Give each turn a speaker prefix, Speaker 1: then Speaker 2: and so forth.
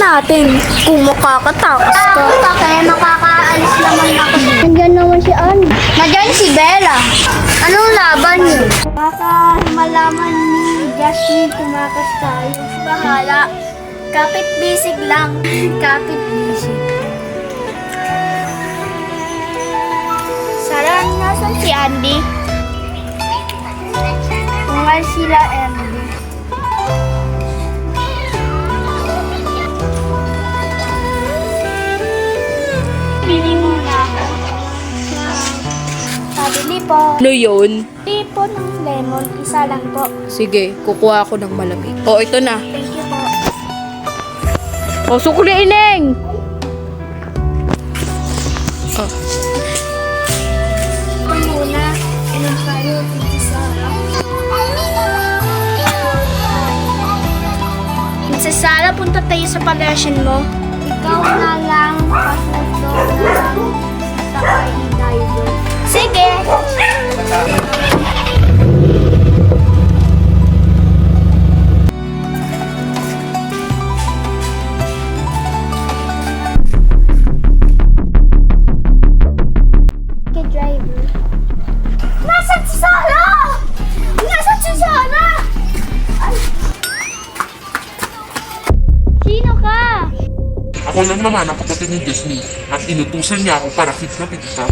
Speaker 1: natin kung makakatakas ka.
Speaker 2: Kaya makakaalis naman ako. Nandiyan naman si Anne. Nandiyan si Bella. Anong laban niyo? Baka malaman ni Jasmine tumakas tayo.
Speaker 1: Bahala. Kapit bisig lang. Kapit bisig.
Speaker 2: Sarang nasan si Andy? Tungal sila Andy. Bili muna ako. Pabili po.
Speaker 1: Ano yun?
Speaker 2: Bili po ng lemon. Isa lang po.
Speaker 1: Sige, kukuha ako ng malamig. O, ito na.
Speaker 2: Thank you po.
Speaker 1: O, sukuli, Ineng! Oh.
Speaker 2: Ito muna. Inom tayo. Thank you, Sarah.
Speaker 1: Princess Sarah, punta tayo sa palasyon mo.
Speaker 2: Ikaw na lang. Pasundo na lang. Sa kain diver.
Speaker 1: Sige!
Speaker 2: Okay, driver. Nasaan si Sarah? Nasaan si Sarah? Ay. Sino ka?
Speaker 3: Ako lang naman ang kapatid ni Disney at inutusan niya ako para kidnapin kita.